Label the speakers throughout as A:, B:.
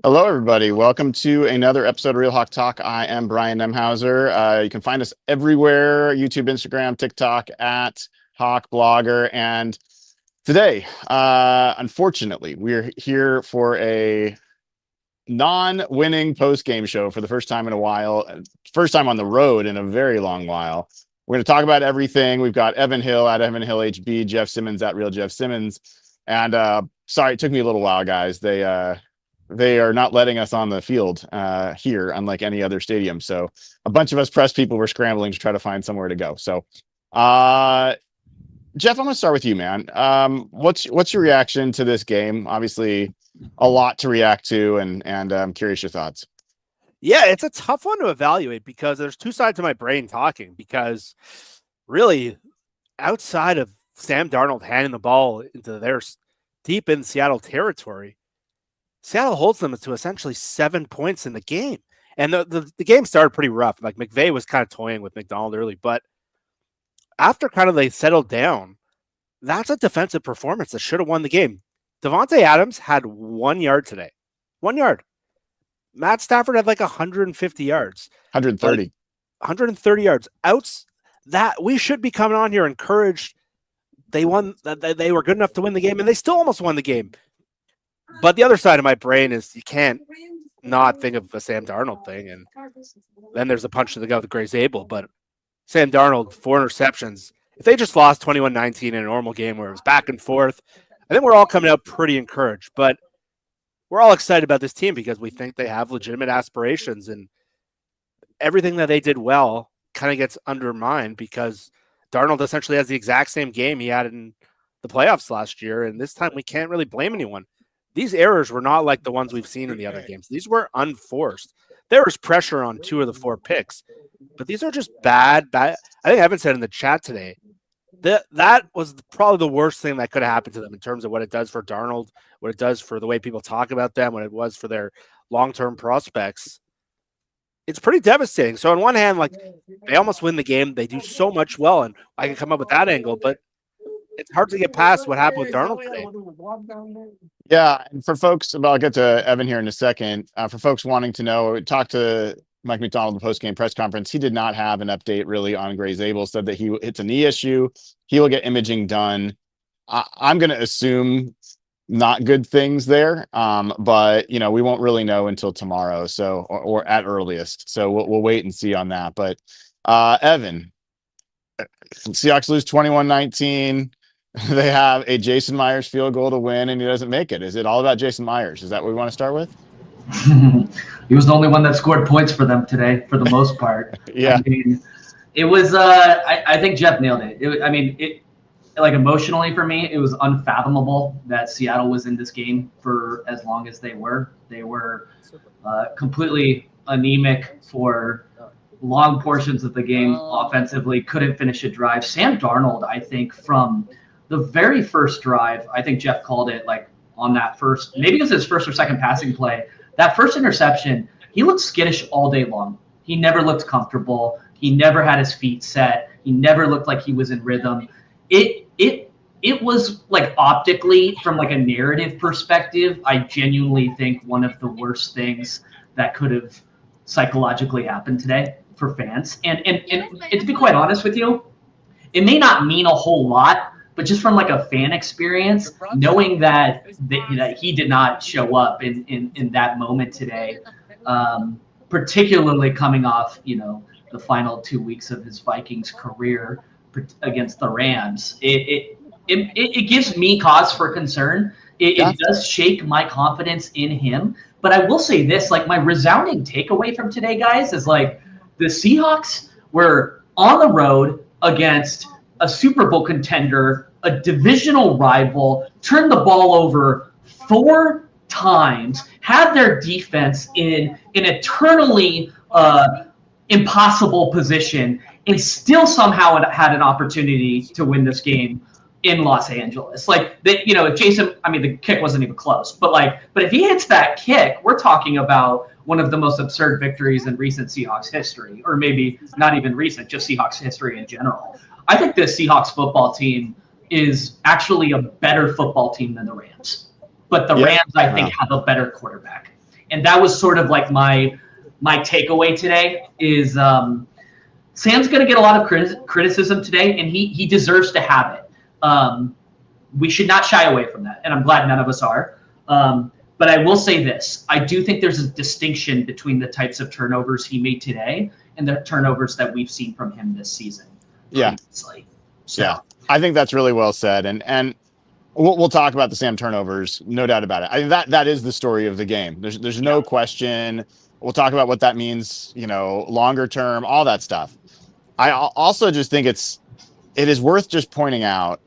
A: Hello, everybody. Welcome to another episode of Real Hawk Talk. I am Brian Nemhauser. You can find us everywhere, YouTube, Instagram, TikTok, at Hawk Blogger. And today, unfortunately, we're here for a non-winning post-game show for the first time in a while. First time on the road in a very long while. We're going to talk about everything. We've got Evan Hill at Evan Hill HB, Jeff Simmons at Real Jeff Simmons. And sorry, it took me a little while, guys. They are not letting us on the field here, unlike any other stadium. So a bunch of us press people were scrambling to try to find somewhere to go. So, Jeff, I'm going to start with you, man. What's your reaction to this game? Obviously, a lot to react to, and I'm curious your thoughts.
B: Yeah, it's a tough one to evaluate because there's two sides of my brain talking. Because really, outside of Sam Darnold handing the ball into their deep in Seattle territory, Seattle holds them to essentially 7 points in the game. And the game started pretty rough. Like McVay was kind of toying with Macdonald early, but after kind of they settled down, that's a defensive performance that should have won the game. Devontae Adams had 1 yard today. 1 yard. Matt Stafford had like 150 yards.
A: 130.
B: Like 130 yards. Outs that we should be coming on here encouraged. They won. They were good enough to win the game, and they still almost won the game. But the other side of my brain is you can't not think of the Sam Darnold thing. And then there's a punch to the gut with Gray Zabel. But Sam Darnold, 4 interceptions. If they just lost 21-19 in a normal game where it was back and forth, I think we're all coming out pretty encouraged. But we're all excited about this team because we think they have legitimate aspirations. And everything that they did well kind of gets undermined because Darnold essentially has the exact same game he had in the playoffs last year. And this time we can't really blame anyone. These errors were not like the ones we've seen in the other games. These were unforced. There was pressure on 2 of the 4 picks, but these are just bad. I think Evan said in the chat today that was probably the worst thing that could have happened to them in terms of what it does for Darnold, what it does for the way people talk about them, what it was for their long-term prospects. It's pretty devastating. So on one hand, like they almost win the game. They do so much well, and I can come up with that angle, but it's hard to get past what happened with Darnold today.
A: Yeah, and for folks, I'll get to Evan here in a second. For folks wanting to know, talk to Mike Macdonald in the post-game press conference. He did not have an update really on Gray Zabel. Said that it's a knee issue. He will get imaging done. I'm going to assume not good things there, but we won't really know until tomorrow. So or at earliest. So we'll wait and see on that. But Evan, Seahawks lose 21-19. They have a Jason Myers field goal to win, and he doesn't make it. Is it all about Jason Myers? Is that what we want to start with?
C: He was the only one that scored points for them today, for the most part.
A: Yeah.
C: I mean, it was. I think Jeff nailed it. Like emotionally for me, it was unfathomable that Seattle was in this game for as long as they were. They were completely anemic for long portions of the game offensively. Couldn't finish a drive. Sam Darnold, I think, from the very first drive, I think Jeff called it like on that first, maybe it was his first or second passing play. That first interception, he looked skittish all day long. He never looked comfortable. He never had his feet set. He never looked like he was in rhythm. It was like optically from like a narrative perspective, I genuinely think one of the worst things that could have psychologically happened today for fans. And to be quite honest with you, it may not mean a whole lot, but just from like a fan experience, knowing that he did not show up in that moment today, particularly coming off, the final 2 weeks of his Vikings career against the Rams, it gives me cause for concern. It does shake my confidence in him. But I will say this, like my resounding takeaway from today, guys, is like the Seahawks were on the road against a Super Bowl contender, a divisional rival, turned the ball over 4 times, had their defense in an eternally impossible position, and still somehow had an opportunity to win this game in Los Angeles. Like, Jason, I mean, the kick wasn't even close, but if he hits that kick, we're talking about one of the most absurd victories in recent Seahawks history, or maybe not even recent, just Seahawks history in general. I think this Seahawks football team is actually a better football team than the Rams. But the Rams, I think, have a better quarterback. And that was sort of like my takeaway today is Sam's going to get a lot of criticism today, and he deserves to have it. We should not shy away from that, and I'm glad none of us are. But I will say this. I do think there's a distinction between the types of turnovers he made today and the turnovers that we've seen from him this season.
A: Yeah.
C: So.
A: Yeah. I think that's really well said. And we'll talk about the Sam turnovers, no doubt about it. I mean, that is the story of the game. There's no question. We'll talk about what that means, longer term, all that stuff. I also just think it is worth just pointing out,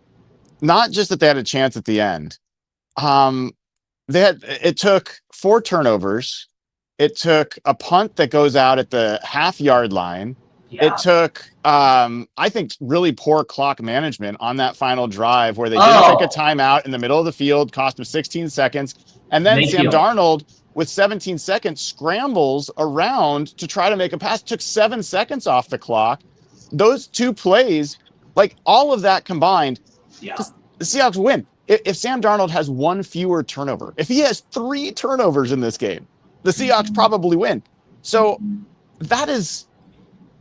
A: not just that they had a chance at the end. It took 4 turnovers. It took a punt that goes out at the half-yard line. Yeah. It took, I think, really poor clock management on that final drive where they didn't take a timeout in the middle of the field, cost them 16 seconds. And then Sam Darnold, with 17 seconds, scrambles around to try to make a pass. Took 7 seconds off the clock. Those 2 plays, like all of that combined, the Seahawks win. If Sam Darnold has 1 fewer turnover, if he has 3 turnovers in this game, the Seahawks probably win. So that is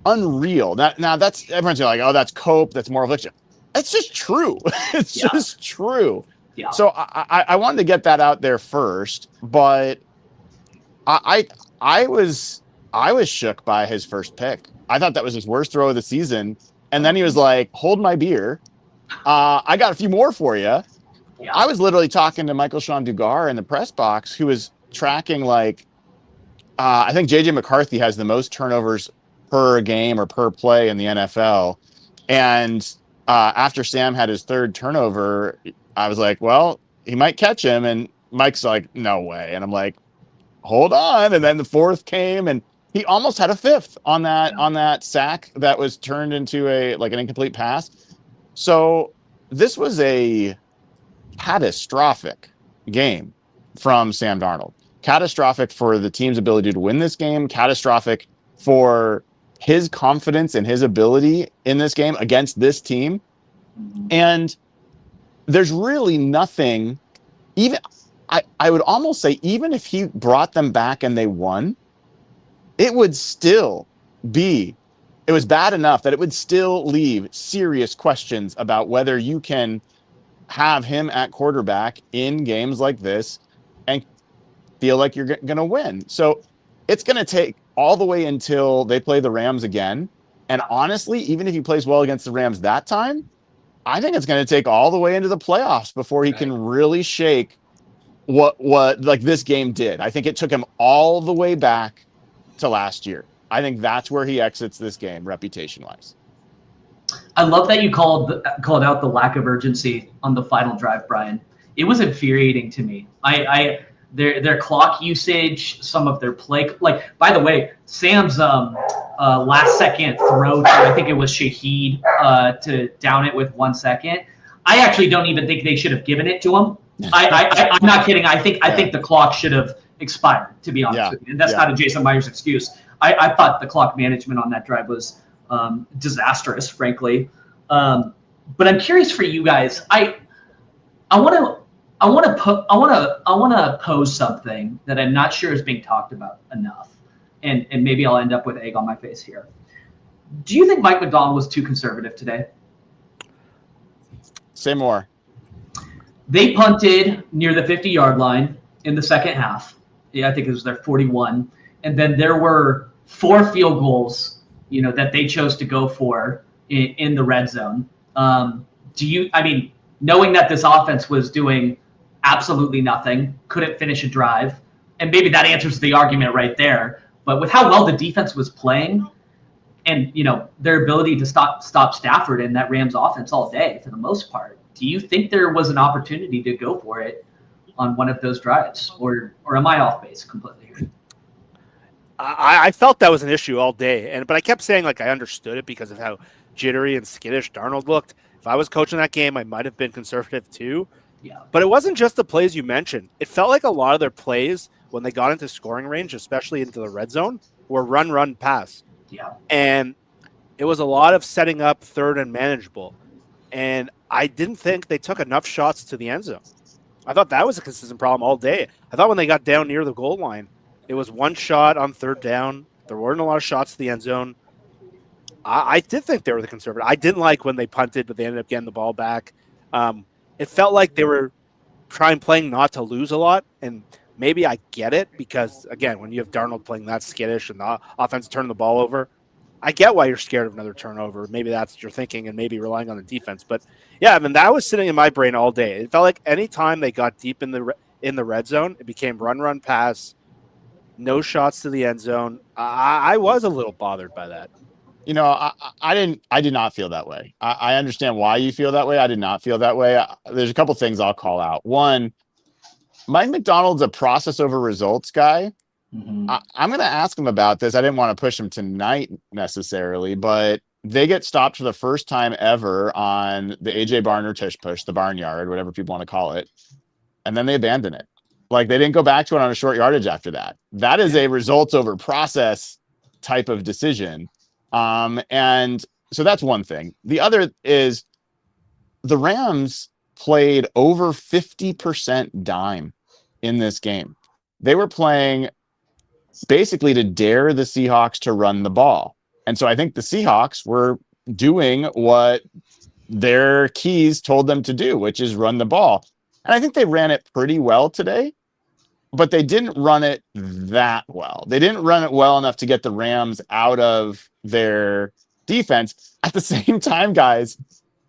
A: unreal. Now that's everyone's like, oh, that's cope, that's moral fiction. It's just true. It's just true. Yeah. So I wanted to get that out there first, but I was shook by his first pick. I thought that was his worst throw of the season, and then he was like, "Hold my beer. I got a few more for you." Yeah. I was literally talking to Michael Sean Dugar in the press box, who was tracking I think JJ McCarthy has the most turnovers per game or per play in the NFL. And after Sam had his 3rd turnover, I was like, well, he might catch him. And Mike's like, no way. And I'm like, hold on. And then the 4th came, and he almost had a 5th on that sack that was turned into an incomplete pass. So this was a catastrophic game from Sam Darnold. Catastrophic for the team's ability to win this game. Catastrophic for his confidence and his ability in this game against this team. And there's really nothing, even I would almost say, even if he brought them back and they won, it would still be, it was bad enough that it would still leave serious questions about whether you can have him at quarterback in games like this and feel like you're going to win. So it's going to take all the way until they play the Rams again. And honestly, even if he plays well against the Rams that time, I think it's going to take all the way into the playoffs before he can really shake what like this game did. I think it took him all the way back to last year. I think that's where he exits this game reputation-wise.
C: I love that you called out the lack of urgency on the final drive, Brian. It was infuriating to me. Their clock usage, some of their play. Like, by the way, Sam's last second throw to, I think it was Shaheed, to down it with 1 second. I actually don't even think they should have given it to him. I'm not kidding. I think the clock should have expired, to be honest with you. And that's not a Jason Myers excuse. I thought the clock management on that drive was disastrous, frankly. But I'm curious for you guys. I want to pose something that I'm not sure is being talked about enough, and maybe I'll end up with egg on my face here. Do you think Mike Macdonald was too conservative today?
A: Say more.
C: They punted near the 50-yard line in the second half. Yeah, I think it was their 41, and then there were 4 field goals, that they chose to go for in the red zone. Knowing that this offense was doing absolutely nothing, couldn't finish a drive, and maybe that answers the argument right there. But with how well the defense was playing, and their ability to stop Stafford in that Rams offense all day for the most part, do you think there was an opportunity to go for it on one of those drives, or am I off base completely here?
B: I felt that was an issue all day, but I kept saying I understood it because of how jittery and skittish Darnold looked. If I was coaching that game, I might have been conservative too. Yeah. But it wasn't just the plays you mentioned. It felt like a lot of their plays when they got into scoring range, especially into the red zone, were run, pass. Yeah. And it was a lot of setting up third and manageable. And I didn't think they took enough shots to the end zone. I thought that was a consistent problem all day. I thought when they got down near the goal line, It was one shot on third down. There weren't a lot of shots to the end zone. I did think they were the conservative. I didn't like when they punted, but they ended up getting the ball back. It felt like they were playing not to lose a lot, and maybe I get it because, again, when you have Darnold playing that skittish and the offense turning the ball over, I get why you're scared of another turnover. Maybe that's what you're thinking and maybe relying on the defense. But, yeah, I mean, that was sitting in my brain all day. It felt like any time they got deep in the red zone, it became run, pass, no shots to the end zone. I was a little bothered by that.
A: You know, I did not feel that way. I understand why you feel that way. I did not feel that way. There's a couple things I'll call out. One, Mike Macdonald's a process over results guy.
C: Mm-hmm.
A: I'm going to ask him about this. I didn't want to push him tonight necessarily, but they get stopped for the first time ever on the AJ Barner tush push, the barnyard, whatever people want to call it. And then they abandon it. Like they didn't go back to it on a short yardage after that. That is a results over process type of decision. And so that's one thing. The other is the Rams played over 50% dime in this game. They were playing basically to dare the Seahawks to run the ball. And so I think the Seahawks were doing what their keys told them to do, which is run the ball. And I think they ran it pretty well today, but they didn't run it that well. They didn't run it well enough to get the Rams out of their defense. At the same time, guys,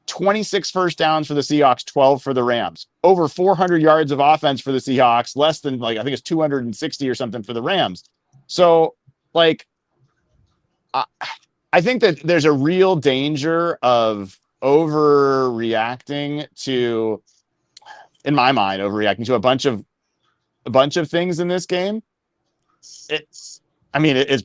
A: 26 first downs for the Seahawks, 12 for the Rams. Over 400 yards of offense for the Seahawks, less than I think it's 260 or something for the Rams. So I think that there's a real danger of overreacting to, in my mind, overreacting to a bunch of things in this game. It's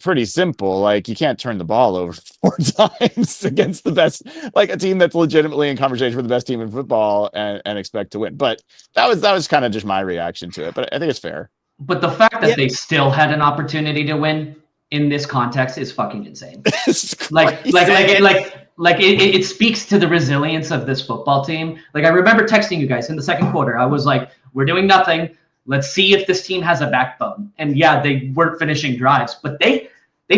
A: pretty simple. Like you can't turn the ball over 4 times against the best, like a team that's legitimately in conversation for the best team in football and expect to win. But that was kind of just my reaction to it. But I think it's fair.
C: But the fact that they still had an opportunity to win in this context is fucking insane. It speaks to the resilience of this football team. Like I remember texting you guys in the second quarter. I was like, we're doing nothing. Let's see if this team has a backbone. And yeah, they weren't finishing drives, but they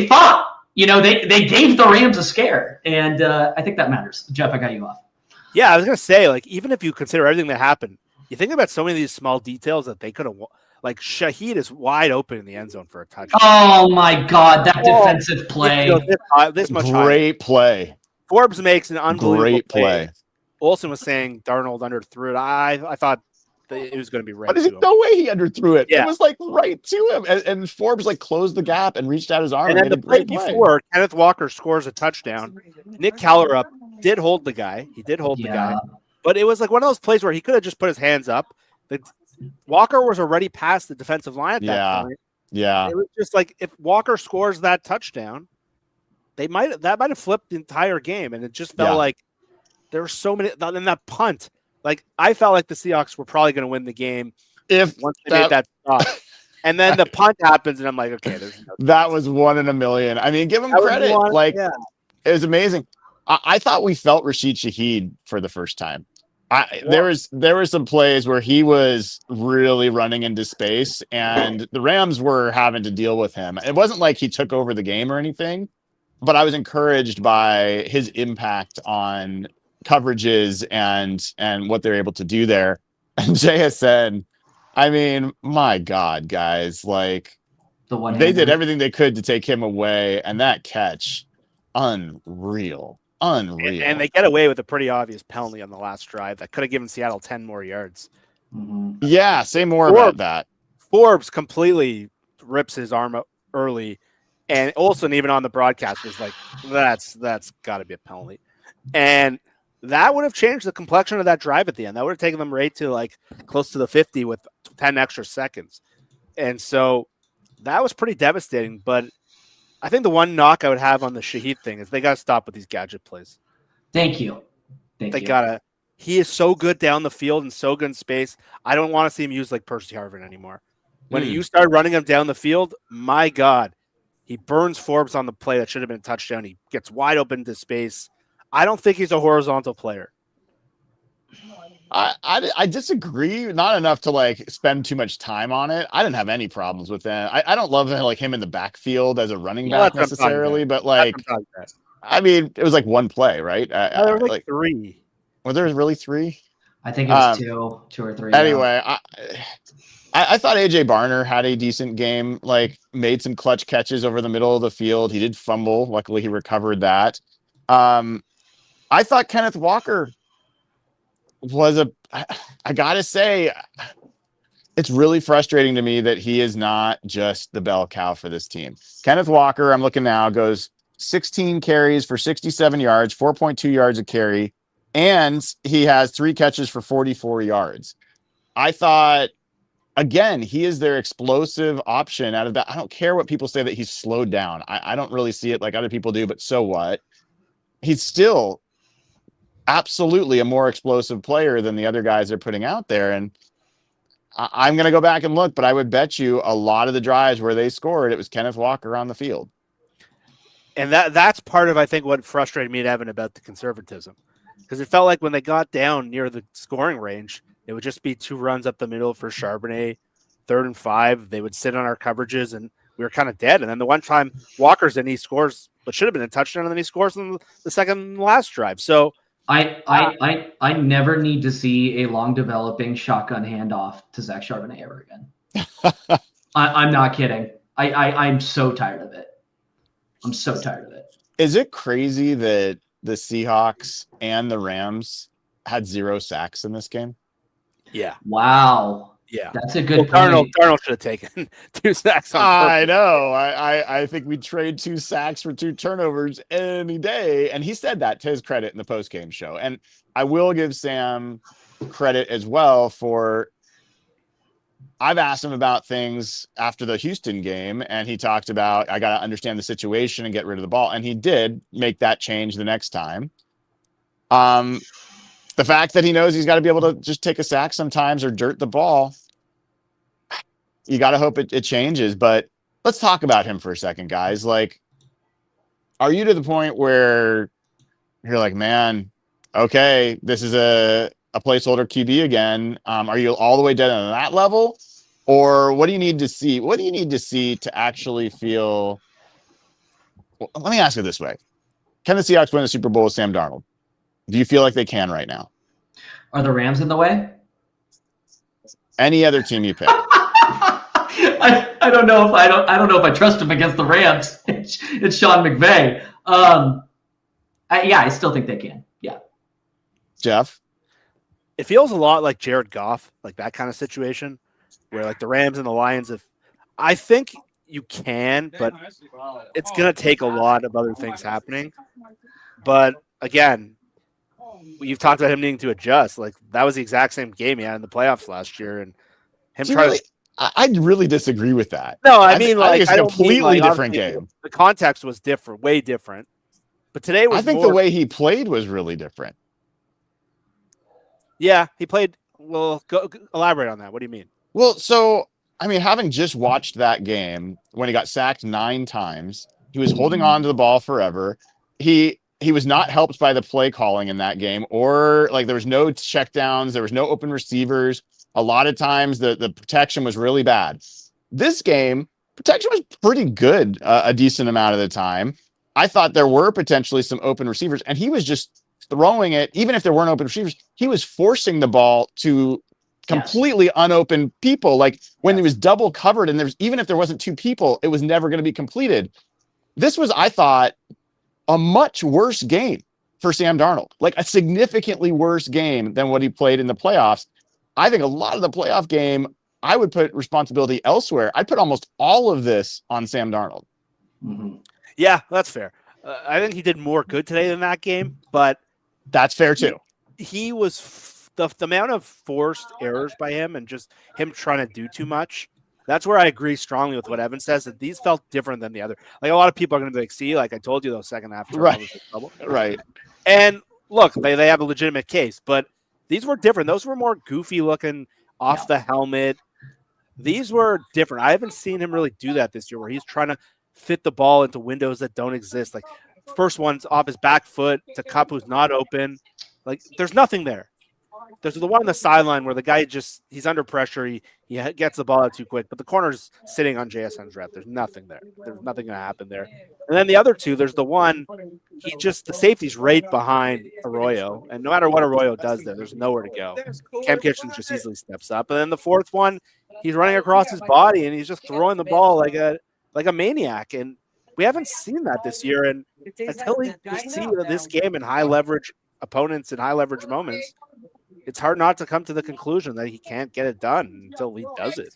C: fought. You know, they gave the Rams a scare. And I think that matters. Jeff, I got you off.
B: Yeah, I was going to say, like, even if you consider everything that happened, you think about so many of these small details that they could have, like, Shaheed is wide open in the end zone for a touchdown.
C: Oh, my God, that defensive play.
B: This much
A: Great play.
B: Forbes makes an unbelievable
A: great play.
B: Olsen was saying Darnold underthrew it. I thought it was going to be right.
A: But there's no way he underthrew it.
B: Yeah.
A: It was like right to him. And Forbes like closed the gap and reached out his arm.
B: And then the play before, Kenneth Walker scores a touchdown. Nick Callerup did hold the guy. He did hold the guy. But it was like one of those plays where he could have just put his hands up. Walker was already past the defensive line at that point.
A: Yeah.
B: It was just like if Walker scores that touchdown, that might have flipped the entire game. And it just felt like there were so many in that punt. Like I felt like the Seahawks were probably going to win the game once they made that stop. And then the punt happens, and I'm like, okay,
A: that was 1 in a million. I mean, give him credit. It was amazing. I thought we felt Rashid Shaheed for the first time. There were some plays where he was really running into space, and the Rams were having to deal with him. It wasn't like he took over the game or anything, but I was encouraged by his impact on coverages and what they're able to do there. And JSN, I mean, my God, guys, like they did everything they could to take him away, and that catch, unreal.
B: And they get away with a pretty obvious penalty on the last drive that could have given Seattle 10 more yards.
C: Mm-hmm.
A: Yeah, say more about that.
B: Forbes completely rips his arm up early, and Olsen, even on the broadcast, was like, that's got to be a penalty. And that would have changed the complexion of that drive at the end. That would have taken them right to like close to the 50 with 10 extra seconds. And so that was pretty devastating. But I think the one knock I would have on the Shaheed thing is they got to stop with these gadget plays.
C: Thank you.
B: He is so good down the field and so good in space. I don't want to see him used like Percy Harvin anymore. When you start running him down the field, my God, he burns Forbes on the play that should have been a touchdown. He gets wide open to space. I don't think he's a horizontal player.
A: I disagree. Not enough to like spend too much time on it. I didn't have any problems with that. I don't love like him in the backfield as a running
B: Well,
A: back
B: that's what I'm talking
A: necessarily,
B: about.
A: but like,
B: That's what I'm talking about.
A: I mean, it was like one play, right?
B: No, there were like
A: Like,
B: 3.
A: were there really 3?
C: I think it was two or three.
A: Anyway, I thought AJ Barner had a decent game, like made some clutch catches over the middle of the field. He did fumble. Luckily, he recovered that. I thought Kenneth Walker was I gotta say, it's really frustrating to me that he is not just the bell cow for this team. Kenneth Walker, I'm looking now, goes 16 carries for 67 yards, 4.2 yards a carry, and he has 3 catches for 44 yards. I thought, again, he is their explosive option out of that. I don't care what people say that he's slowed down. I don't really see it like other people do, but so what? He's still absolutely a more explosive player than the other guys they're putting out there. And I'm going to go back and look, but I would bet you a lot of the drives where they scored, it was Kenneth Walker on the field.
B: And that's part of, I think, what frustrated me and Evan about the conservatism. Because it felt like when they got down near the scoring range, it would just be 2 runs up the middle for Charbonnet, 3rd and 5. They would sit on our coverages, and we were kind of dead. And then the one time Walker's in, he scores what should have been a touchdown, and then he scores in the second last drive. So
C: I never need to see a long developing shotgun handoff to Zach Charbonnet ever again. I'm not kidding. I'm so tired of it. I'm so tired of it.
A: Is it crazy that the Seahawks and the Rams had 0 sacks in this game?
B: Yeah.
C: Wow.
B: Yeah.
C: That's a good point.
B: Darnold should have taken 2 sacks on purpose.
A: I know. I think we'd trade 2 sacks for 2 turnovers any day. And he said that to his credit in the post-game show. And I will give Sam credit as well for, I've asked him about things after the Houston game, and he talked about, I got to understand the situation and get rid of the ball. And he did make that change the next time. The fact that he knows he's got to be able to just take a sack sometimes or dirt the ball, you got to hope it changes. But let's talk about him for a second, guys. Like, are you to the point where you're like, man, okay, this is a placeholder QB again? Are you all the way dead on that level? Or what do you need to see? What do you need to see to actually feel? Well, let me ask it this way. Can the Seahawks win the Super Bowl with Sam Darnold? Do you feel like they can right now?
C: Are the Rams in the way?
A: Any other team you pick?
C: I don't know if I don't know if I trust him against the Rams. It's Sean McVay. I still think they can. Yeah.
A: Jeff?
B: It feels a lot like Jared Goff, like that kind of situation where like the Rams and the Lions, I think you can, but it's going to take a lot of other things happening. But again, you've talked about him needing to adjust. Like that was the exact same game he had in the playoffs last year, and him trying
A: really, I really disagree with that.
B: No, I mean,
A: I think it's a completely different game.
B: The context was different, way different. But today was.
A: I think the way he played was really different.
B: Yeah, he played. Well, elaborate on that. What do you mean?
A: Well, so I mean, having just watched that game when he got sacked 9 times, he was holding on to the ball forever. He was not helped by the play calling in that game, or like there was no checkdowns, there was no open receivers. A lot of times the protection was really bad. This game, protection was pretty good a decent amount of the time. I thought there were potentially some open receivers, and he was just throwing it. Even if there weren't open receivers, he was forcing the ball to completely unopened people. Like when it was double covered, and even if there wasn't 2 people, it was never going to be completed. This was, I thought, a much worse game for Sam Darnold, like a significantly worse game than what he played in the playoffs. I think a lot of the playoff game, I would put responsibility elsewhere. I'd put almost all of this on Sam Darnold.
C: Mm-hmm.
B: Yeah, that's fair. I think he did more good today than that game, but
A: that's fair too.
B: He was the amount of forced errors by him and just him trying to do too much. That's where I agree strongly with what Evan says, that these felt different than the other. Like a lot of people are going to be like, see, like I told you, those second half.
A: Right.
B: And look, they have a legitimate case, but these were different. Those were more goofy looking off the helmet. These were different. I haven't seen him really do that this year where he's trying to fit the ball into windows that don't exist. Like first one's off his back foot to Cup who's not open. Like there's nothing there. There's the one on the sideline where the guy he's under pressure. He gets the ball out too quick, but the corner's sitting on JSN's rep. There's nothing there. There's nothing going to happen there. And then the other two, there's the one, the safety's right behind Arroyo. And no matter what Arroyo does there's nowhere to go. Cam Kitchens just easily steps up. And then the fourth one, he's running across his body and he's just throwing the ball like a maniac. And we haven't seen that this year. And until we see this game in high leverage opponents in high leverage moments, it's hard not to come to the conclusion that he can't get it done until he does it.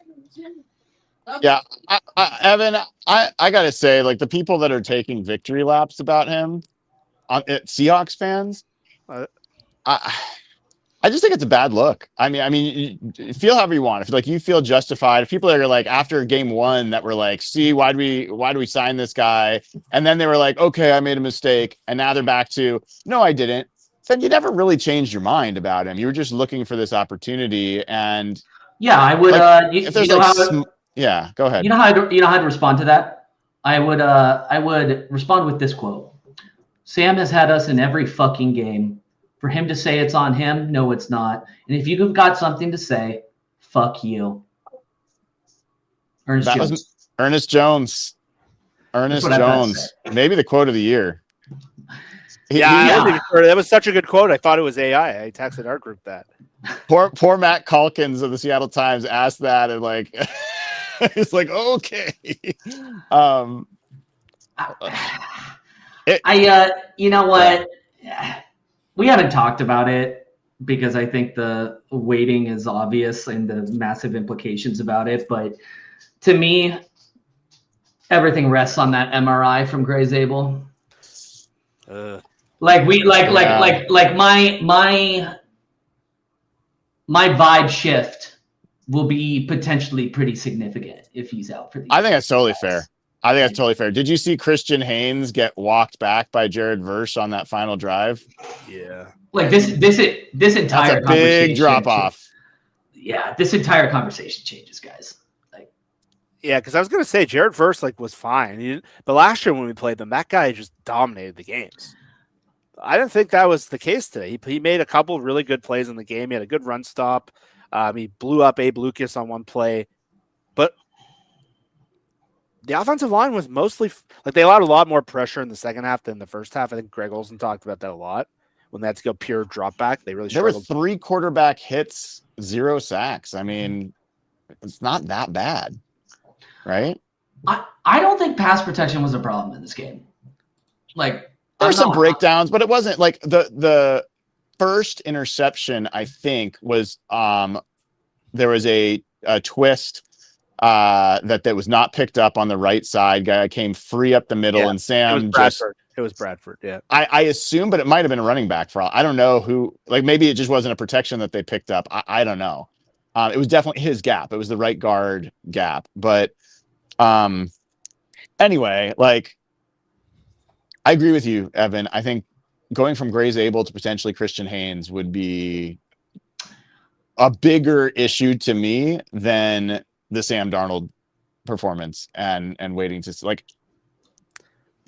A: Yeah, Evan, I gotta say, like the people that are taking victory laps about him, Seahawks fans, I just think it's a bad look. I mean, you feel however you want. If you feel justified, if people are like after game one that were like, see, why do we sign this guy? And then they were like, okay, I made a mistake, and now they're back to no, I didn't. Then you never really changed your mind about him. You were just looking for this opportunity, and
C: yeah, I would.
A: If there's yeah, go ahead.
C: You know how to respond to that? I would respond with this quote: Sam has had us in every fucking game. For him to say it's on him, no, it's not. And if you've got something to say, fuck you. Ernest Jones.
A: Ernest Jones. Maybe the quote of the year.
B: That was such a good quote. I thought it was AI. I texted our group that.
A: Poor Matt Calkins of the Seattle Times asked that, and like, it's like, okay.
C: You know what? We haven't talked about it because I think the weighting is obvious and the massive implications about it. But to me, everything rests on that MRI from Gray Zabel. My vibe shift will be potentially pretty significant if he's out for the year.
A: I think that's totally fair. Did you see Christian Haynes get walked back by Jared Verse on that final drive?
B: Yeah.
C: Like this entire
A: That's a big drop off.
C: Yeah, this entire conversation changes, guys.
B: Yeah, because I was gonna say Jared Verse was fine. But last year when we played them, that guy just dominated the games. I didn't think that was the case today. He made a couple of really good plays in the game. He had a good run stop. He blew up Abe Lucas on one play. But the offensive line was mostly they allowed a lot more pressure in the second half than the first half. I think Greg Olsen talked about that a lot. When they had to go pure drop back, there were
A: 3 quarterback hits, 0 sacks. I mean, it's not that bad, right?
C: I don't think pass protection was a problem in this game.
A: There were some breakdowns, but it wasn't like the first interception. I think was there was a twist that was not picked up on the right side. Guy came free up the middle, and Sam
B: It was Bradford, yeah.
A: I assume, but it might have been a running back for all. I don't know who. Maybe it just wasn't a protection that they picked up. I don't know. It was definitely his gap. It was the right guard gap. But anyway, I agree with you, Evan. I think going from Gray Zabel to potentially Christian Haynes would be a bigger issue to me than the Sam Darnold performance and waiting to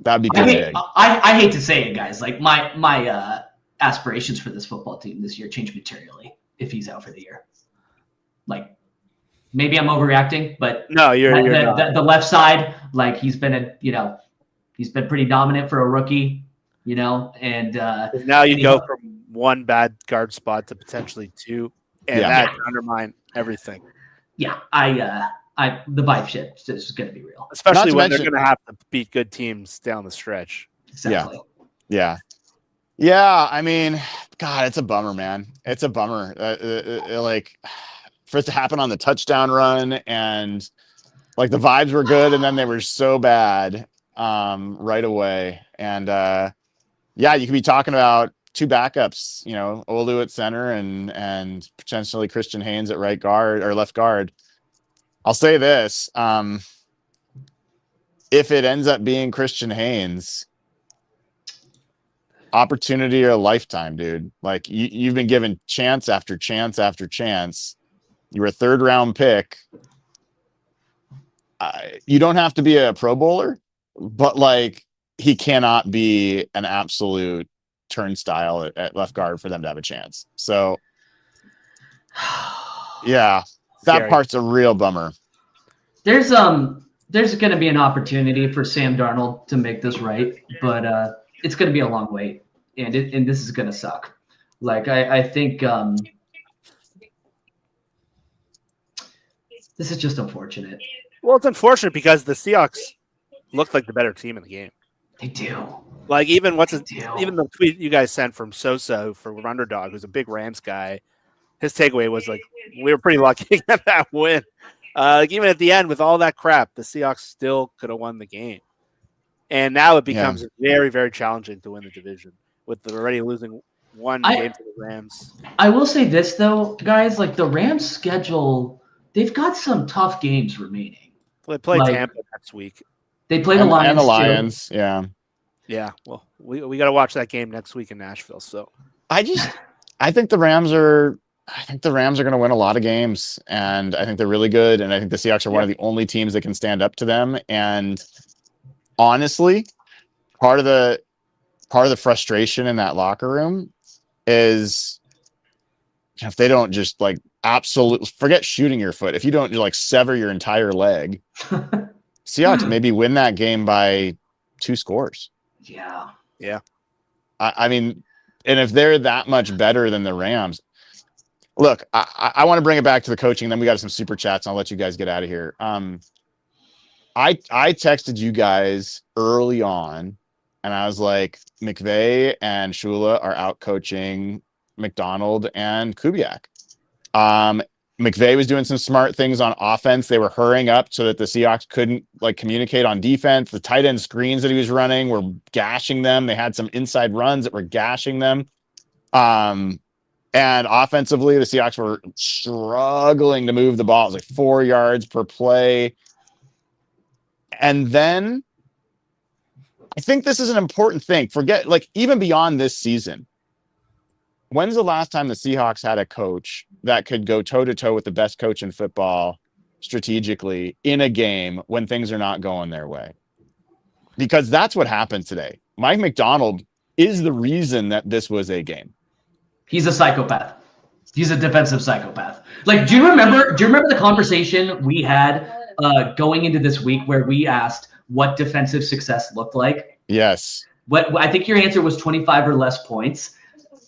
A: that'd be big.
C: I hate to say it, guys. My aspirations for this football team this year change materially if he's out for the year. Maybe I'm overreacting, but
B: no, you're not.
C: The left side, he's been he's been pretty dominant for a rookie, and
B: now you go from one bad guard spot to potentially 2, and that undermine everything.
C: Yeah, the vibe shift is going to be real,
B: especially when they're going to have to beat good teams down the stretch.
C: Exactly.
A: Yeah. I mean, God, it's a bummer, man. It's a bummer. For it to happen on the touchdown run, and the vibes were good, and then they were so bad right away. And you could be talking about 2 backups, Olu at center and potentially Christian Haynes at right guard or left guard. I'll say this. If it ends up being Christian Haynes, opportunity or a lifetime, dude. You've been given chance after chance after chance. You were a 3rd round pick. You don't have to be a Pro Bowler, but he cannot be an absolute turnstile at left guard for them to have a chance. So Yeah, that
B: Scary.
A: part's a real bummer.
C: There's going to be an opportunity for Sam Darnold to make this right, but it's going to be a long wait, and this is going to suck. Like I think this is just unfortunate.
B: Well, it's unfortunate because the Seahawks looked like the better team in the game.
C: They do.
B: Like even
C: do.
B: even the tweet you guys sent from Sosa for Underdog, who's a big Rams guy, his takeaway was like, we were pretty lucky to get that win. Like even at the end with all that crap, the Seahawks still could have won the game. And now it becomes very, very challenging to win the division with already losing one game to the Rams.
C: I will say this though, guys, like the Rams schedule, they've got some tough games remaining.
B: They play Tampa next week.
C: They play the Lions.
A: And the Lions, too. Yeah.
B: Yeah. Well, we got to watch that game next week in Nashville. So
A: I think the Rams are going to win a lot of games, and I think they're really good. And I think the Seahawks are one of the only teams that can stand up to them. And honestly, part of the frustration in that locker room is if they don't just like absolutely forget shooting your foot, if you don't like sever your entire leg, Seahawks maybe win that game by 2 scores.
C: Yeah.
A: I mean, and if they're that much better than the Rams, look, I want to bring it back to the coaching. Then we got some super chats. And I'll let you guys get out of here. I texted you guys early on, and I was like, McVay and Shula are out coaching Macdonald and Kubiak. McVay was doing some smart things on offense. They were hurrying up so that the Seahawks couldn't like communicate on defense. The tight end screens that he was running were gashing them. They had some inside runs that were gashing them. And offensively, the Seahawks were struggling to move the ball. It was like 4 yards per play. And then I think this is an important thing. Forget, like, even beyond this season, when's the last time the Seahawks had a coach that could go toe-to-toe with the best coach in football strategically in a game when things are not going their way? Because that's what happened today. Mike Macdonald is the reason that this was a game.
C: He's a psychopath. He's a defensive psychopath. Like, do you remember the conversation we had going into this week where we asked what defensive success looked like?
A: Yes.
C: What I think your answer was 25 or less points.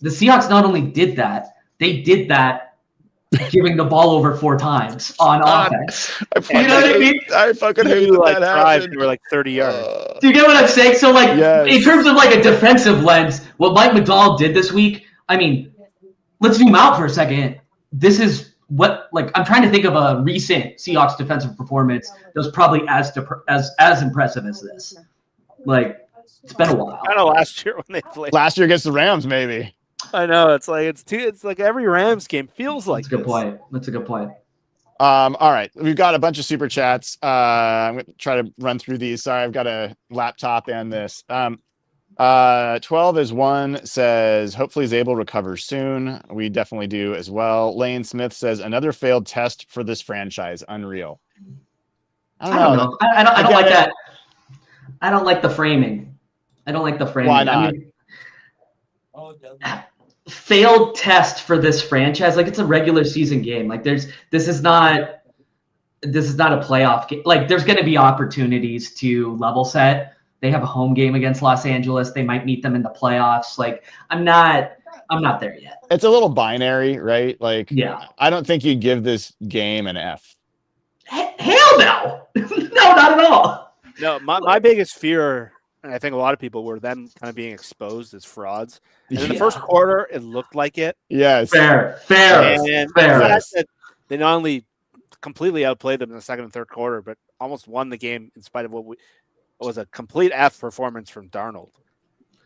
C: The Seahawks not only did that, they did that giving the ball over 4 times on offense. You know what I mean?
A: I fucking hate
B: like
A: that
B: drives
A: happened.
B: were like 30 yards.
C: Do you get what I'm saying? So, like,
A: Yes.
C: in terms of like a defensive lens, what Mike Macdonald did this week, I mean, let's zoom out for a second. This is what, like, I'm trying to think of a recent Seahawks defensive performance that was probably as impressive as this. Like, it's been a while.
B: Kind of last year when they played.
A: Last year against the Rams, maybe.
B: I know it's like every Rams game feels like
C: That's a good point. That's a good point.
A: All right, we've got a bunch of super chats. I'm going to try to run through these. Sorry, I've got a laptop and this. 12 is 1 says, hopefully Zabel recovers soon. We definitely do as well. Lane Smith says, another failed test for this franchise. Unreal. I don't know.
C: I don't like that. I don't like the framing.
A: Why not?
C: I mean, failed test for this franchise. Like, it's a regular season game. Like, this is not a playoff game. Like, there's going to be opportunities to level set. They have a home game against Los Angeles. They might meet them in the playoffs. Like, I'm not there yet.
A: It's a little binary, right? Like,
C: yeah.
A: I don't think you'd give this game an F.
C: Hell no. No, not at all.
B: No, my biggest fear, and I think a lot of people were them kind of being exposed as frauds. And in the first quarter, it looked like it.
A: Yes.
C: Fair.
B: And the fact that they not only completely outplayed them in the second and third quarter, but almost won the game in spite of what was a complete F performance from Darnold.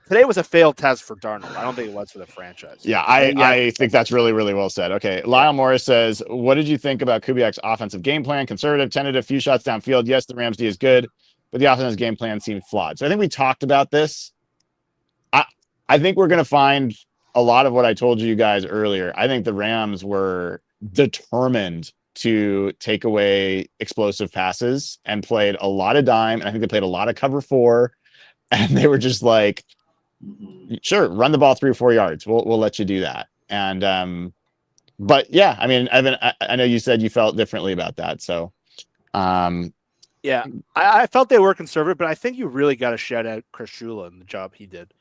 B: Today was a failed test for Darnold. I don't think it was for the franchise.
A: Yeah, I think that's really, really well said. Okay, Lyle Morris says, what did you think about Kubiak's offensive game plan? Conservative, tentative, few shots downfield. Yes, the Rams D is good, but the offensive game plan seemed flawed. So I think we talked about this. I think we're going to find a lot of what I told you guys earlier. I think the Rams were determined to take away explosive passes and played a lot of dime. And I think they played a lot of cover 4, and they were just like, sure, run the ball 3 or 4 yards. We'll let you do that. And But yeah, I mean, Evan, I know you said you felt differently about that. So,
B: yeah, I felt they were conservative, but I think you really got to shout out Chris Shula and the job he did.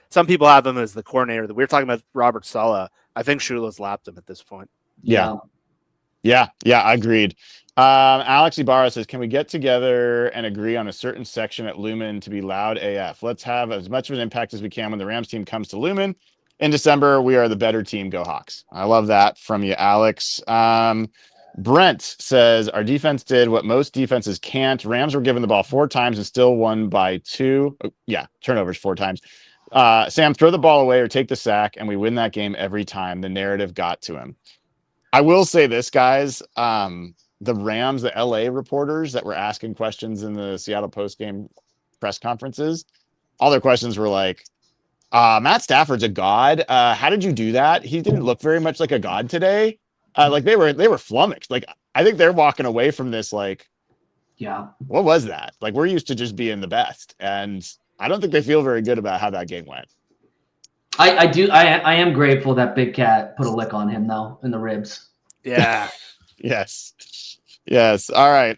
B: Some people have him as the coordinator. We were talking about Robert Saleh. I think Shula's lapped him at this point.
A: yeah, agreed. Alex Ibarra says, can we get together and agree on a certain section at Lumen to be loud AF? Let's have as much of an impact as we can when the Rams team comes to Lumen in December. We are the better team. Go Hawks. I love that from you, Alex. Brent says, our defense did what most defenses can't. Rams were given the ball 4 times and still won by 2. Oh, yeah, turnovers 4 times. Sam, throw the ball away or take the sack, and we win that game every time. The narrative got to him. I will say this, guys. The Rams, the LA reporters that were asking questions in the Seattle postgame press conferences, all their questions were like, Matt Stafford's a god. How did you do that? He didn't look very much like a god today. Like they were flummoxed. Like I think they're walking away from this like,
C: yeah,
A: what was that? Like we're used to just being the best, and I don't think they feel very good about how that game went.
C: I am grateful that Big Cat put a lick on him though in the ribs.
B: Yeah.
A: Yes. All right.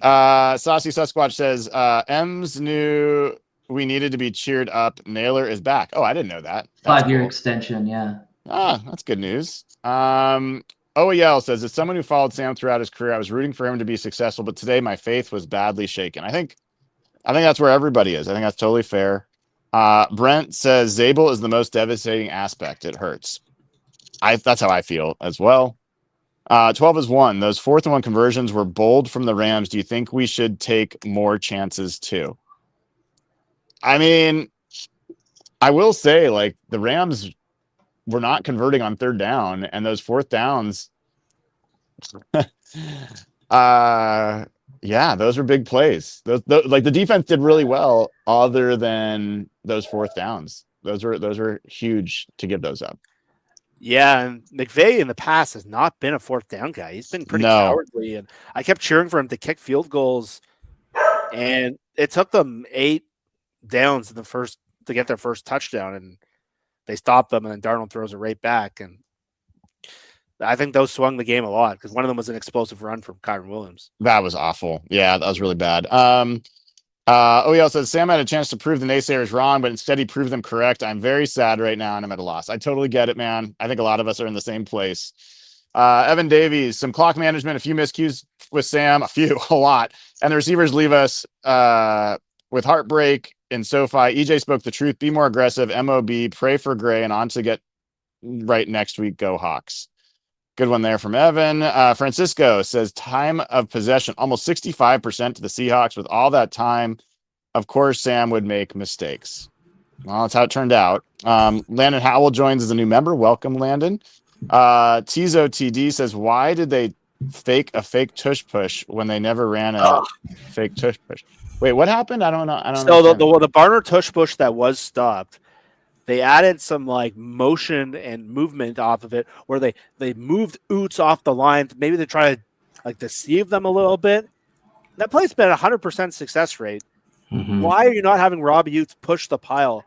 A: Saucy Sasquatch says, M's knew we needed to be cheered up. Naylor is back. Oh, I didn't know that.
C: 5-year extension. Yeah.
A: That's good news. OEL says, as someone who followed Sam throughout his career, I was rooting for him to be successful, but today my faith was badly shaken. I think that's where everybody is. I think that's totally fair. Brent says Zabel is the most devastating aspect. It hurts. That's how I feel as well. 12 is 1. Those 4th and 1 conversions were bold from the Rams. Do you think we should take more chances too? I mean, I will say, like, the Rams were not converting on 3rd down, and those 4th downs, yeah, those were big plays. Those like the defense did really well, other than those 4th downs. Those were huge to give those up.
B: Yeah, and McVay in the past has not been a 4th down guy. He's been pretty cowardly, and I kept cheering for him to kick field goals, and it took them 8 downs to get their first touchdown, and they stopped them, and then Darnold throws it right back, and I think those swung the game a lot because one of them was an explosive run from Kyron Williams.
A: That was awful. Yeah, that was really bad. OEL says, Sam had a chance to prove the naysayers wrong, but instead he proved them correct. I'm very sad right now, and I'm at a loss. I totally get it, man. I think a lot of us are in the same place. Evan Davies, some clock management, a few miscues with Sam, a lot. And the receivers leave us with heartbreak in SoFi. EJ spoke the truth. Be more aggressive. MOB, pray for Gray, and on to get right next week. Go Hawks. Good one there from Evan. Francisco says time of possession, almost 65% to the Seahawks. With all that time, of course, Sam would make mistakes. Well, that's how it turned out. Landon Howell joins as a new member. Welcome, Landon. Tizo TD says, why did they fake a fake tush push when they never ran a fake tush push? Wait, what happened? I don't know.
B: So the Barner tush push that was stopped, they added some like motion and movement off of it where they moved Oots off the line. Maybe they try to like deceive them a little bit. That play's been 100% success rate. Mm-hmm. Why are you not having Robbie Oots push the pile?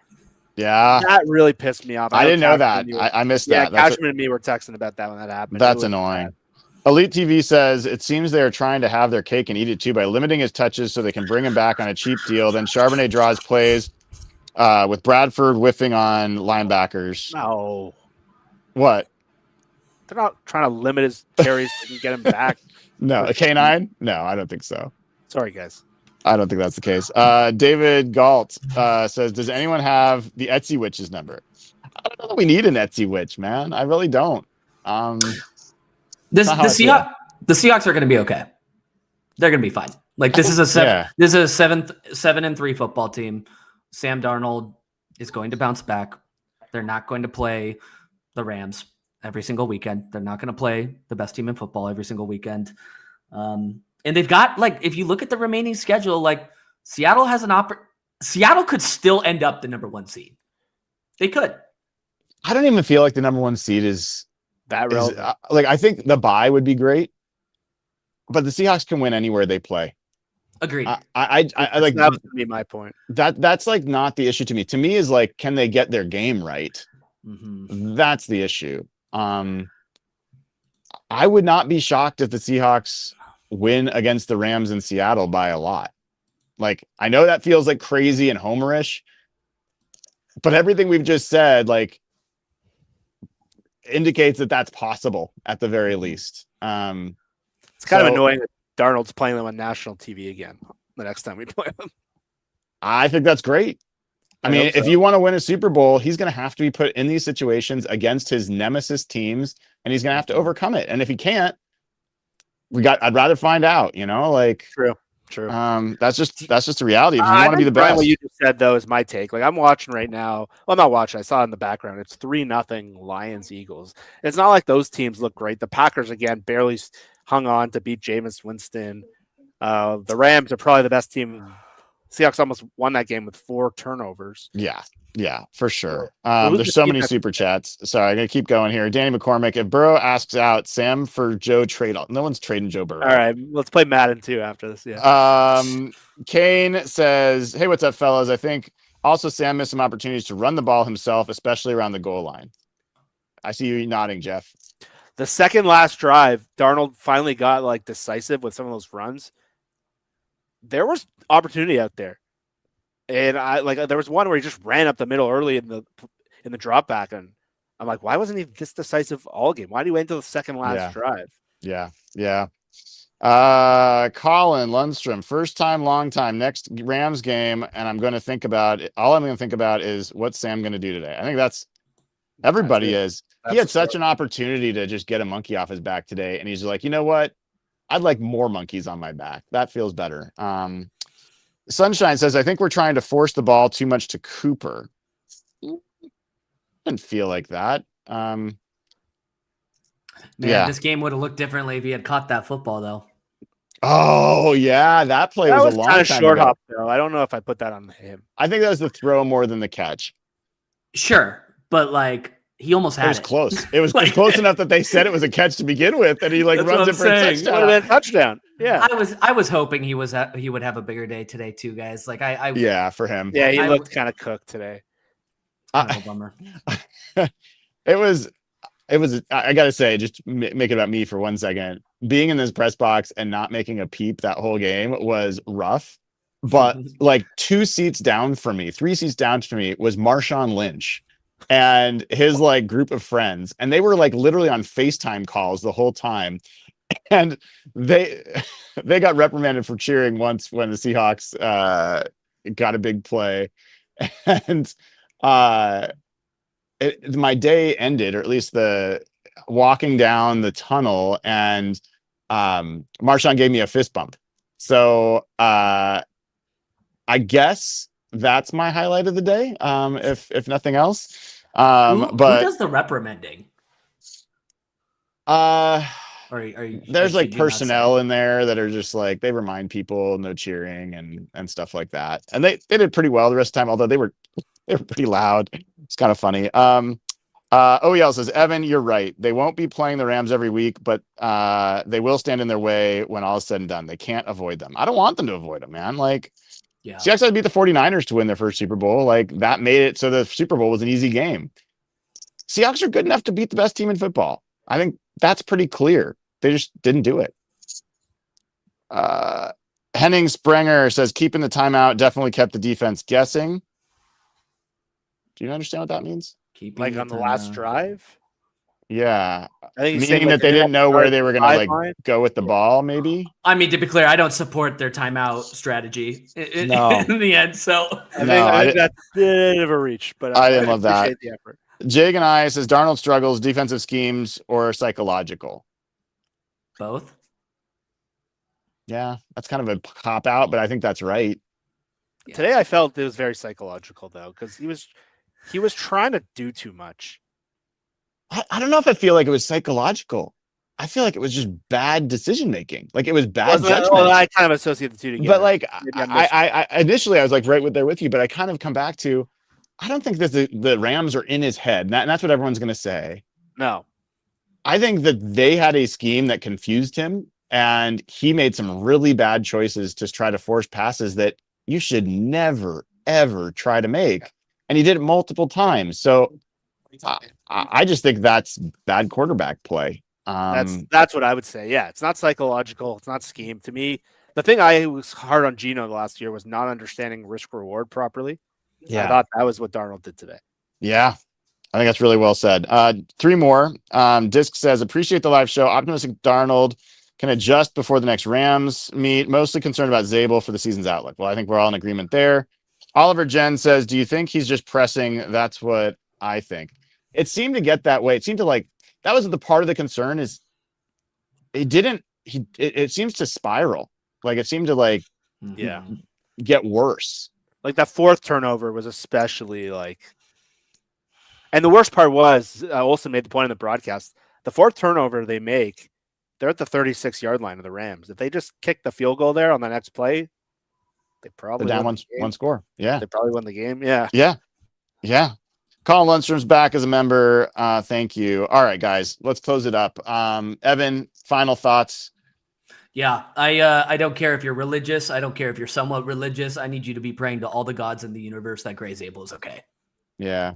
A: Yeah.
B: That really pissed me off.
A: I didn't know that. I missed that.
B: Yeah, Cashman and me were texting about that when that happened.
A: That's annoying. Bad. Elite TV says, it seems they're trying to have their cake and eat it too by limiting his touches so they can bring him back on a cheap deal. Then Charbonnet draws plays with Bradford whiffing on linebackers.
B: No.
A: What?
B: They're not trying to limit his carries so they can get him back.
A: No, a K9? No, I don't think so.
B: Sorry, guys.
A: I don't think that's the case. David Galt says, does anyone have the Etsy Witch's number? I don't know that we need an Etsy Witch, man. I really don't.
D: The Seahawks are going to be okay. They're going to be fine. Like this is a 7-3 football team. Sam Darnold is going to bounce back. They're not going to play the Rams every single weekend. They're not going to play the best team in football every single weekend. And they've got, like, if you look at the remaining schedule, like Seattle has Seattle could still end up the number 1 seed. They could.
A: I don't even feel like the number 1 seed is
B: that relevant.
A: Like, I think the bye would be great, but the Seahawks can win anywhere they play.
D: Agreed.
A: I like
B: that would be my point.
A: That's like not the issue to me. To me is like, can they get their game right?
D: Mm-hmm.
A: That's the issue. I would not be shocked if the Seahawks win against the Rams in Seattle by a lot. Like, I know that feels like crazy and homerish, but everything we've just said, like, indicates that that's possible at the very least.
B: It's kind of annoying that Darnold's playing them on national TV again the next time we play them.
A: I think that's great. I mean, if you want to win a Super Bowl, he's going to have to be put in these situations against his nemesis teams, and he's going to have to overcome it. And if he can't, I'd rather find out, like
B: True.
A: That's just the reality. If you want to be the best.
B: What you just said though is my take. Like I'm watching right now. Well, I'm not watching. I saw it in the background. It's 3-0 Lions Eagles. It's not like those teams look great. The Packers again barely hung on to beat Jameis Winston. The Rams are probably the best team. Seahawks almost won that game with 4 turnovers.
A: Yeah, for sure. There's so many super chats. Sorry, I'm gonna keep going here. Danny McCormick, if Burrow asks out Sam for Joe trade, no one's trading Joe Burrow.
B: All right, let's play Madden 2 after this. Yeah.
A: Kane says, "Hey, what's up, fellas? I think also Sam missed some opportunities to run the ball himself, especially around the goal line." I see you nodding, Jeff.
B: The second last drive, Darnold finally got like decisive with some of those runs. There was opportunity out there. And there was one where he just ran up the middle early in the drop back, and I'm like, why wasn't he this decisive all game? Why did he wait until the second last drive?
A: Yeah. Colin Lundstrom, first time, long time. Next Rams game, and I'm going to think about it. All I'm going to think about is what's Sam going to do today. I think everybody is. He had such an opportunity to just get a monkey off his back today, and he's like, you know what? I'd like more monkeys on my back. That feels better. Sunshine says, I think we're trying to force the ball too much to Cooper. Didn't feel like that.
D: This game would have looked differently if he had caught that football, though.
A: Oh, yeah. That play was a long time
B: short
A: ago.
B: Hop, though. I don't know if I put that on him.
A: I think that was the throw more than the catch.
D: Sure. But, he almost had it.
A: It was close. It was close enough that they said it was a catch to begin with, and he runs it for a touchdown.
B: It would have been a touchdown. Yeah.
D: I was hoping he would have a bigger day today too, guys.
A: Yeah, for him.
B: Yeah, he looked kind of cooked today.
D: Kind of a bummer.
A: It was. I gotta say, just make it about me for 1 second. Being in this press box and not making a peep that whole game was rough. But 2 seats down from me, 3 seats down from me was Marshawn Lynch and his group of friends, and they were literally on FaceTime calls the whole time, and they got reprimanded for cheering once when the Seahawks got a big play, and my day ended, or at least the walking down the tunnel, and Marshawn gave me a fist bump. So I guess that's my highlight of the day, if nothing else.
D: Who does the reprimanding?
A: There's personnel in there that are just they remind people no cheering and stuff like that. And they did pretty well the rest of the time, although they were pretty loud. It's kind of funny. OEL says, Evan, you're right. They won't be playing the Rams every week, but they will stand in their way when all is said and done. They can't avoid them. I don't want them to avoid them, man. Seahawks had to beat the 49ers to win their first Super Bowl. That made it so the Super Bowl was an easy game. Seahawks are good enough to beat the best team in football. I think that's pretty clear. They just didn't do it. Henning Sprenger says, keeping the timeout definitely kept the defense guessing. Do you understand what that means?
B: On the last drive?
A: Yeah.
B: I think
A: meaning that they didn't know where they were going to go with the ball, maybe?
D: I mean, to be clear, I don't support their timeout strategy in the end. So
B: I think that's a bit of a reach, but
A: I didn't love that.
B: The effort.
A: Jake and I says, Darnold struggles, defensive schemes or psychological?
D: Both.
A: Yeah, that's kind of a cop out, but I think that's right.
B: Yeah. Today I felt it was very psychological, though, because he was trying to do too much.
A: I don't know if I feel like it was psychological. I feel like it was just bad decision making. It was bad judgment.
B: Well, I kind of associate the two together.
A: But I initially I was right there with you, but I kind of come back to, I don't think that the Rams are in his head, and that's what everyone's going to say.
B: No,
A: I think that they had a scheme that confused him, and he made some really bad choices to try to force passes that you should never ever try to make, and he did it multiple times. So I just think that's bad quarterback play.
B: That's what I would say. Yeah, it's not psychological. It's not scheme. To me, the thing I was hard on Gino last year was not understanding risk reward properly.
A: Yeah.
B: I thought that was what Darnold did today.
A: Yeah. I think that's really well said. 3 more. Disc says, appreciate the live show. Optimistic Darnold can adjust before the next Rams meet. Mostly concerned about Zabel for the season's outlook. Well, I think we're all in agreement there. Oliver Jen says, do you think he's just pressing? That's what I think. It seemed to get that way. It seemed to like, that was the part of the concern is it seems to spiral. Like it seemed to like get worse.
B: Like that 4th turnover was especially like, and the worst part was Olsen made the point in the broadcast. The 4th turnover they make, they're at the 36-yard line of the Rams. If they just kick the field goal there on the next play, they probably
A: down one score. Yeah,
B: they probably won the game. Yeah.
A: Colin Lundstrom's back as a member. Thank you. All right, guys, let's close it up. Evan, final thoughts.
D: Yeah, I don't care if you're religious. I don't care if you're somewhat religious. I need you to be praying to all the gods in the universe that Gray Zabel is okay.
A: Yeah.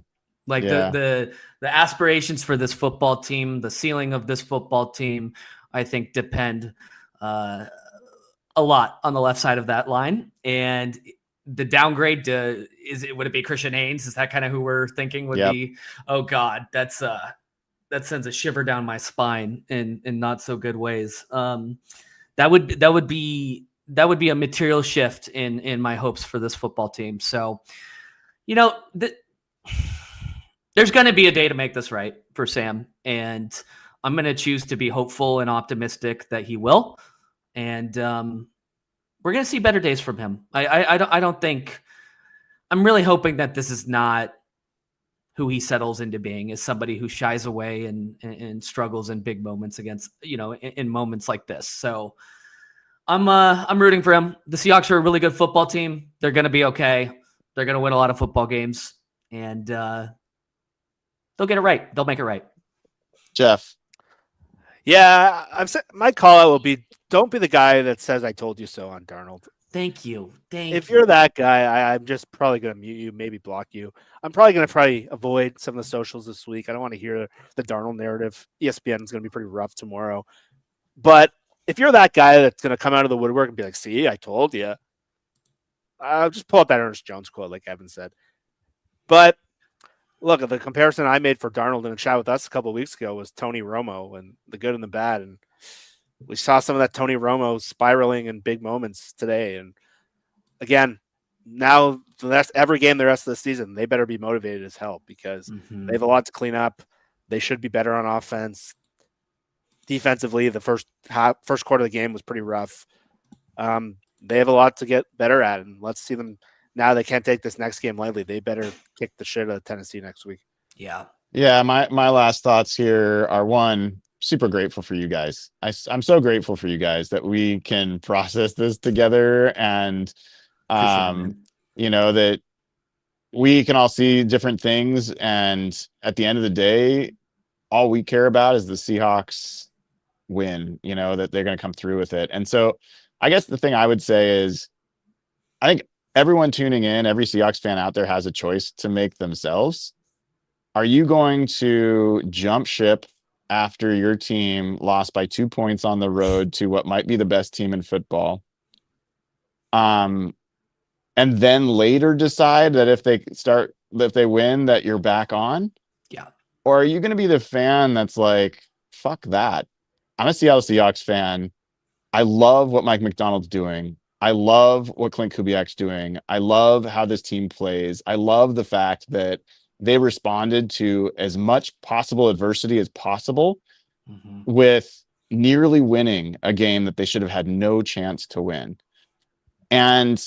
D: Like the aspirations for this football team, the ceiling of this football team, I think depend a lot on the left side of that line. And the downgrade would it be Christian Haynes? Is that kind of who we're thinking would be? Oh God, that sends a shiver down my spine in not so good ways. That would be a material shift in my hopes for this football team. So, there's going to be a day to make this right for Sam, and I'm going to choose to be hopeful and optimistic that he will. And we're going to see better days from him. I don't think. I'm really hoping that this is not who he settles into being, as somebody who shies away and struggles in big moments against, in moments like this. So I'm rooting for him. The Seahawks are a really good football team. They're going to be okay. They're going to win a lot of football games, and they'll get it right. They'll make it right.
A: Jeff.
B: Yeah, my call out will be, don't be the guy that says I told you so on Darnold.
D: Thank you.
B: If you're that guy, I'm just probably going to mute you, maybe block you. I'm probably going to avoid some of the socials this week. I don't want to hear the Darnold narrative. ESPN is going to be pretty rough tomorrow. But if you're that guy that's going to come out of the woodwork and be like, see, I told you. I'll just pull up that Ernest Jones quote, like Evan said. But look, the comparison I made for Darnold in a chat with us a couple of weeks ago was Tony Romo and the good and the bad. And we saw some of that Tony Romo spiraling in big moments today. And again, now every game the rest of the season, they better be motivated as hell because they have a lot to clean up. They should be better on offense. Defensively, the first quarter of the game was pretty rough. They have a lot to get better at, and let's see them. Now they can't take this next game lightly. They better kick the shit out of Tennessee next week.
D: Yeah.
A: My last thoughts here are, one, super grateful for you guys. I'm so grateful for you guys that we can process this together, and that we can all see different things. And at the end of the day, all we care about is the Seahawks win, that they're going to come through with it. And so I guess the thing I would say is, I think everyone tuning in, every Seahawks fan out there has a choice to make themselves. Are you going to jump ship after your team lost by 2 points on the road to what might be the best team in football? And then later decide that if they win, that you're back on?
D: Yeah.
A: Or are you going to be the fan that's like, fuck that? I'm a Seattle Seahawks fan. I love what Mike Macdonald's doing. I love what Clint Kubiak's doing. I love how this team plays. I love the fact that they responded to as much possible adversity as possible with nearly winning a game that they should have had no chance to win. And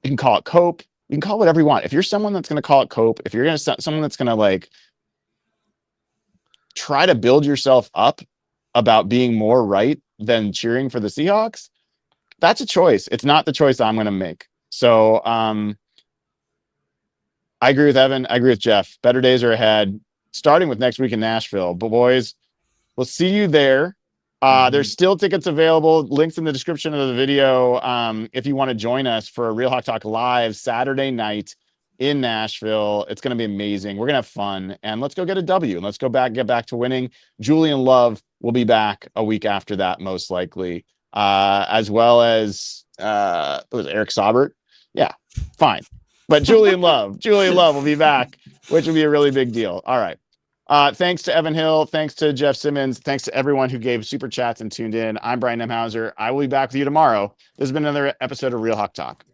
A: you can call it cope. You can call it whatever you want. If you're someone that's going to call it cope, if you're going to someone that's going to like try to build yourself up about being more right than cheering for the Seahawks, that's a choice. It's not the choice I'm going to make. So I agree with Evan. I agree with Jeff. Better days are ahead, starting with next week in Nashville. But boys, we'll see you there. There's still tickets available. Links in the description of the video. If you want to join us for a Real Hawk Talk live Saturday night in Nashville, it's going to be amazing. We're going to have fun, and let's go get a W, and let's get back to winning. Julian Love will be back a week after that, most likely, as well as was it Eric Saubert? Yeah, fine. But Julian Love will be back, which would be a really big deal. All right. Thanks to Evan Hill. Thanks to Jeff Simmons. Thanks to everyone who gave super chats and tuned in. I'm Brian Nemhauser. I will be back with you tomorrow. This has been another episode of Real Hawk Talk.